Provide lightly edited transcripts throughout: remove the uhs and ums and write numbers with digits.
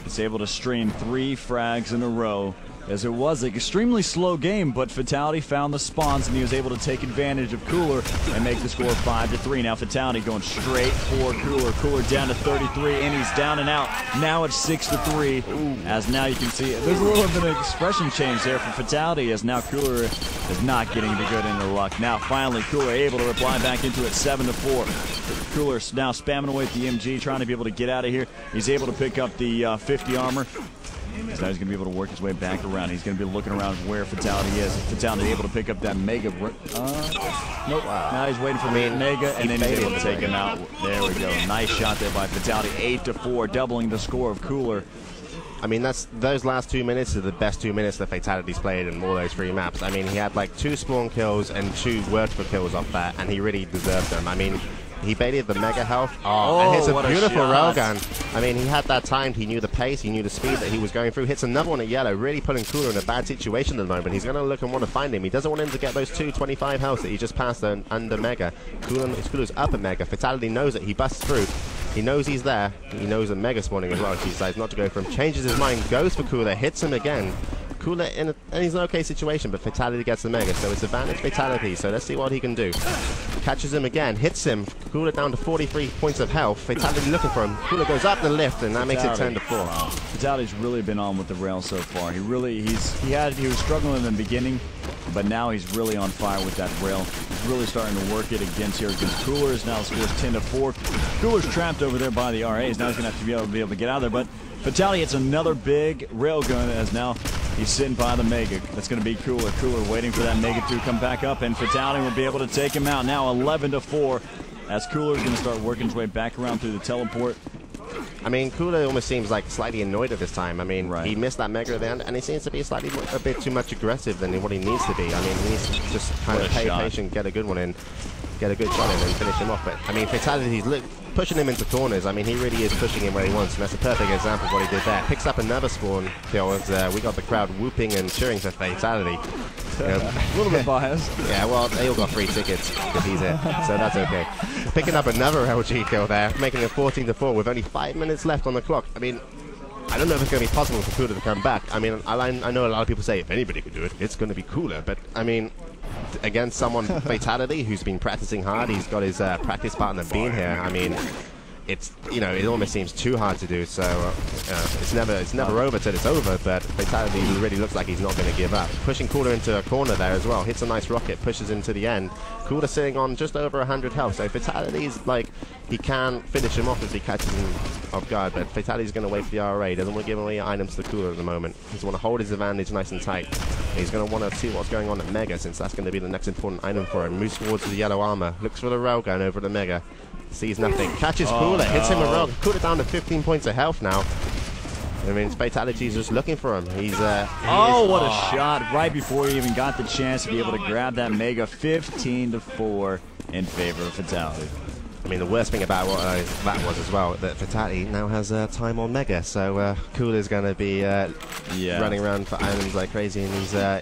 is able to stream 3 frags in a row, as it was an extremely slow game, but Fatal1ty found the spawns and he was able to take advantage of Cooller and make the score 5-3. Now Fatal1ty going straight for Cooller. Cooller down to 33 and he's down and out. Now it's 6-3. As now you can see there's a little bit of an expression change there for Fatal1ty, as now Cooller is not getting the good end of luck. Now finally Cooller able to reply back into it, 7-4. Cooller now spamming away at the MG, trying to be able to get out of here. He's able to pick up the 50 armor. So now he's going to be able to work his way back around. He's going to be looking around where Fatal1ty is. Fatal1ty able to pick up that Mega. Nope. Now he's waiting for Mega, and then he's able to take him out. There we go. Nice shot there by Fatal1ty. 8-4, doubling the score of Cooller. I mean, those last 2 minutes are the best 2 minutes that Fatal1ty's played in all those 3 maps. I mean, he had like 2 spawn kills and 2 vertical kills off that, and he really deserved them. I mean, he baited the Mega health, and hits a beautiful railgun. I mean, he had that timed, he knew the pace, he knew the speed that he was going through. Hits another one at yellow, really putting Cooller in a bad situation at the moment. He's going to look and want to find him. He doesn't want him to get those 225 health that he just passed under Mega. Cooller's up at Mega. Fatal1ty knows it. He busts through. He knows he's there. He knows a Mega spawning as well. He decides not to go for him. Changes his mind, goes for Cooller, hits him again. Cooller and he's in an okay situation, but Fatal1ty gets the Mega, so it's advantage Fatal1ty. So let's see what he can do. Catches him again, hits him. Cooller down to 43 points of health. Fatal1ty looking for him. Cooller goes up the lift, and that makes it 10-4. Fatal1ty's really been on with the rail so far. He was struggling in the beginning, but now he's really on fire with that rail. He's really starting to work it against Cooller. Now the score's 10-4. Cooler's trapped over there by the RAs. Now he's going to have to be able to get out of there, but Fatal1ty hits another big railgun, as now he's sitting by the Mega. That's going to be Cooller. Cooller waiting for that Mega to come back up, and Fatal1ty will be able to take him out. Now 11-4, as Cooler's going to start working his way back around through the teleport. I mean, Cooller almost seems like slightly annoyed at this time. I mean, he missed that Mega at the end, and he seems to be a bit too much aggressive than what he needs to be. I mean, he needs to just kind of pay patient, get a good one in, get a good shot in, and finish him off. But I mean, Fatal1ty's pushing him into corners. I mean, he really is pushing him where he wants, and that's a perfect example of what he did there. Picks up another spawn kill, as we got the crowd whooping and cheering for Fatal1ty. A little bit biased. Yeah, well, they all got free tickets if he's here, so that's okay. Picking up another LG kill there, making it 14-4 with only 5 minutes left on the clock. I mean, I don't know if it's going to be possible for Cooller to come back. I mean, I know a lot of people say if anybody could do it, it's going to be Cooller, but I mean, against someone Fatal1ty who's been practicing hard, he's got his practice partner being here. I mean, it's, you know, it almost seems too hard to do, so it's never over till it's over, but Fatal1ty really looks like he's not going to give up. Pushing Cooller into a corner there as well, hits a nice rocket, pushes into the end. Cooller sitting on just over 100 health, so Fatal1ty's like, he can finish him off if he catches him off guard, but Fatal1ty's going to wait for the RA. He doesn't want to give away items to Cooller at the moment. He just want to hold his advantage nice and tight. He's going to want to see what's going on at Mega, since that's going to be the next important item for him. Moves towards the yellow armor, looks for the railgun over the Mega. Sees nothing, catches Cooller, hits him around. Cooller down to 15 points of health now. I mean, Fatal1ty's just looking for him. What a shot right before he even got the chance to be able to grab that Mega. 15-4 in favor of Fatal1ty. I mean, the worst thing about what that was as well, that Fatal1ty now has time on Mega, so Cooller's going to be running around for islands like crazy, and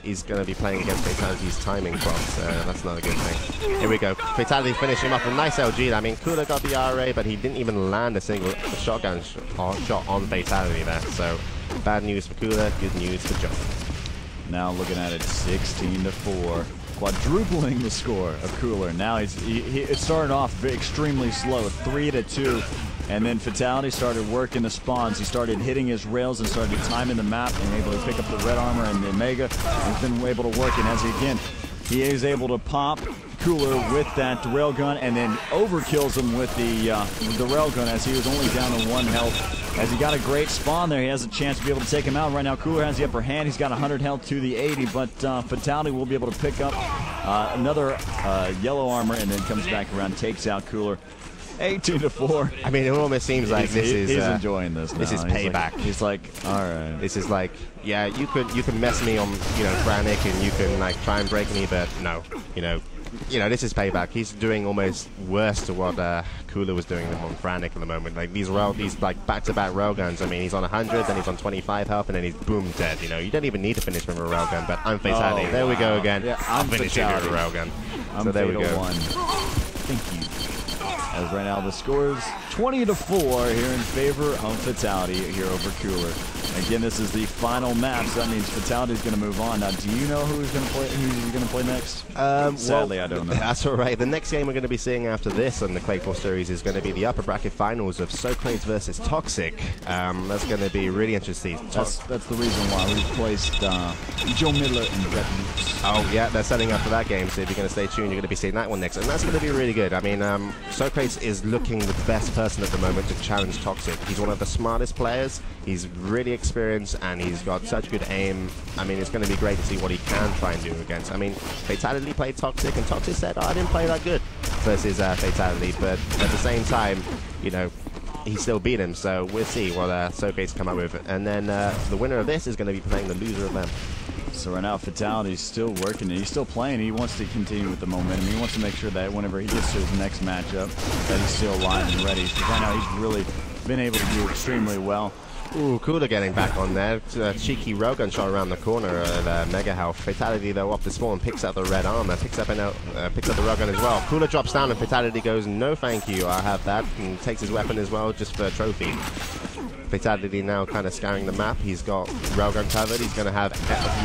he's going to be playing against Fatal1ty's timing clock, so that's not a good thing. Here we go. Fatal1ty finishing him off with a nice LG. I mean, Cooller got the RA, but he didn't even land a single shotgun shot on Fatal1ty there, so bad news for Cooller, good news for John. Now looking at it, 16-4. Quadrupling the score of Cooller. Now it started off extremely slow, 3-2, and then Fatal1ty started working the spawns. He started hitting his rails and started timing the map and able to pick up the red armor and the Mega. He's been able to work it as he is able to pop Cooller with that railgun and then overkills him with the railgun, as he was only down to 1 health. As he got a great spawn there, he has a chance to be able to take him out. Right now, Cooller has the upper hand. He's got 100 health to the 80, but Fatal1ty will be able to pick up another yellow armor and then comes back around, takes out Cooller. 18-4. I mean, it almost seems like he's enjoying this now. This is payback. He's like, all right. This is like, yeah, you can mess me on, Frantic, and you can like try and break me, but no, this is payback. He's doing almost worse to what Cooller was doing on Frantic at the moment. Like these like back-to-back railguns. I mean, he's on 100, then he's on 25 health, and then he's boom dead. You don't even need to finish with a railgun. But I'm Fatal1ty. There we go again. Yeah, I'm finishing with a railgun. So there we go. Thank you. As right now the score is 20-4 here in favor of Fatal1ty here over Cooller. Again, this is the final map, so that means Fatal1ty is going to move on. Now, do you know who's going to play next? Sadly, I don't know. That's all right. The next game we're going to be seeing after this on the Quake4 series is going to be the upper bracket finals of Socrates versus Toxic. That's going to be really interesting. That's the reason why we placed Joe Miller and Brett Lutz. Oh yeah, they're setting up for that game. So if you're going to stay tuned, you're going to be seeing that one next, and that's going to be really good. I mean, Socrates is looking the best person at the moment to challenge Toxic. He's one of the smartest players. He's really experienced and he's got such good aim. I mean, it's going to be great to see what he can try and do against. I mean, Fatal1ty played Toxic and Toxic said, oh, I didn't play that good versus Fatal1ty, but at the same time, you know, he still beat him, so we'll see what Socrates come up with. And then the winner of this is going to be playing the loser of them. So right now, Fatal1ty's still working. He's still playing. He wants to continue with the momentum. He wants to make sure that whenever he gets to his next matchup, that he's still alive and ready. So right now, he's really been able to do extremely well. Ooh, Cooller getting back on there. Cheeky railgun shot around the corner at Mega Health. Fatal1ty, though, off the spawn, picks up the red armor, picks up the railgun as well. Cooller drops down and Fatal1ty goes, no thank you, I have that, and takes his weapon as well just for a trophy. Fatal1ty now kind of scouring the map. He's got railgun covered. He's going to have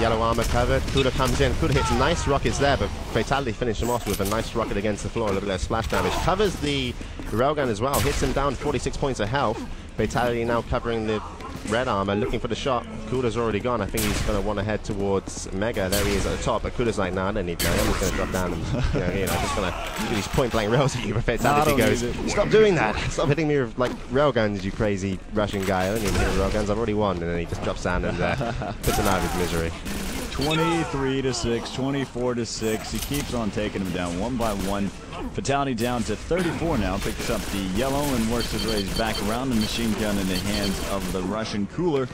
yellow armor covered. Cooller comes in. Cooller hits nice rockets there, but Fatal1ty finished him off with a nice rocket against the floor. Look at that splash damage. Covers the railgun as well. Hits him down 46 points of health. Fatal1ty now covering the red armor, looking for the shot. Cooler's already gone. I think he's going to want to head towards Mega. There he is at the top, but Cooler's like, nah, I don't need that. I'm just going to drop down and, I'm just going to do these point-blank rails at you. But Fatal1ty goes, stop doing that. Stop hitting me with, like, railguns, you crazy Russian guy. I don't need to hit railguns. I've already won. And then he just drops down and puts him out of his misery. 23-6, 24-6. He keeps on taking him down one by one. Fatal1ty down to 34 now. Picks up the yellow and works his way back around the machine gun in the hands of the Russian Cooller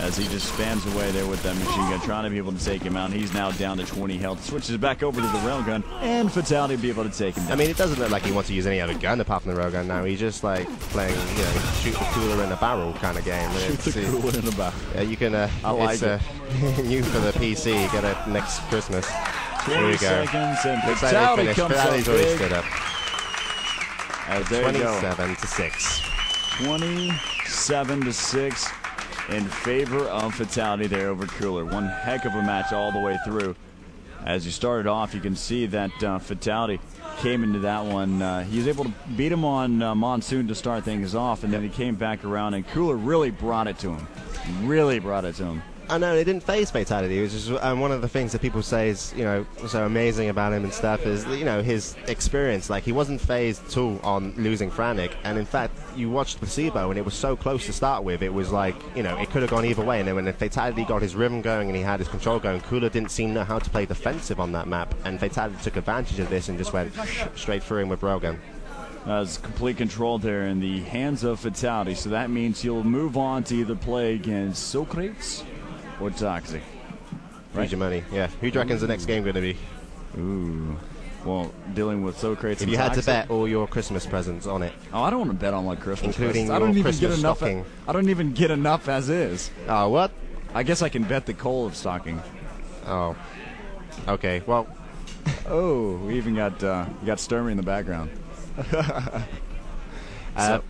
as he just spams away there with that machine gun, trying to be able to take him out. He's now down to 20 health. Switches back over to the railgun, and Fatal1ty be able to take him down. I mean, it doesn't look like he wants to use any other gun apart from the railgun now. He's just like playing, shoot the Cooller in a barrel kind of game. Shoot the Cooller in a barrel. You can. I like it. New for the PC. Get it next Christmas. 20 seconds, and Fatal1ty comes Fatal1ty's up already big. stood up. As there 27-6. 27-6 in favor of Fatal1ty there over Cooller. One heck of a match all the way through. As you started off, you can see that Fatal1ty came into that one. He was able to beat him on Monsoon to start things off, and then he came back around, and Cooller really brought it to him. Really brought it to him. I know, it didn't phase Fatal1ty. It was just one of the things that people say is, so amazing about him and stuff is, his experience. Like, he wasn't phased at all on losing Frantic. And in fact, you watched Placebo and it was so close to start with. It was like, it could have gone either way. And then when Fatal1ty got his rhythm going and he had his control going, Cooller didn't seem to know how to play defensive on that map. And Fatal1ty took advantage of this and just went straight through him with railgun. It's complete control there in the hands of Fatal1ty. So that means he'll move on to either play against Socrates or Toxic. Right? Your money, yeah. Who do you reckon's the next game going to be? Ooh. Well, dealing with Socrates if and you had Toxic, to bet all your Christmas presents on it. Oh, I don't want to bet on my Christmas including presents. your Christmas stocking. I don't even get enough as is. Oh, what? I guess I can bet the Cooller stocking. Oh. Okay, well. Oh, we even got you got Sturmy in the background.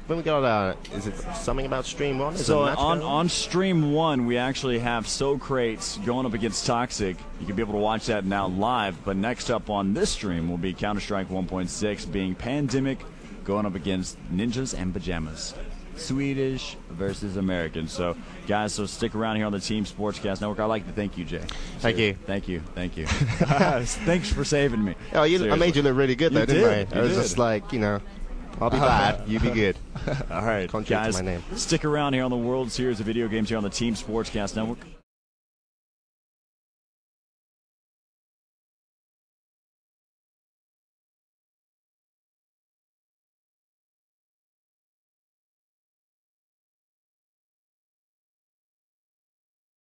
When we got, is it something about Stream 1? So on Stream 1, we actually have Socrates going up against Toxic. You can be able to watch that now live. But next up on this stream will be Counter-Strike 1.6 being Pandemic going up against Ninjas and Pajamas. Swedish versus American. So, guys, stick around here on the Team Sportscast Network. I'd like to thank you, Jay. Thank you. Thank you. Thank you. Thanks for saving me. Oh, I made you look really good, though, didn't I? I was just like, I'll be bad, you be good. All right, guys, my name. Stick around here on the World Series of Video Games here on the Team Sportscast Network.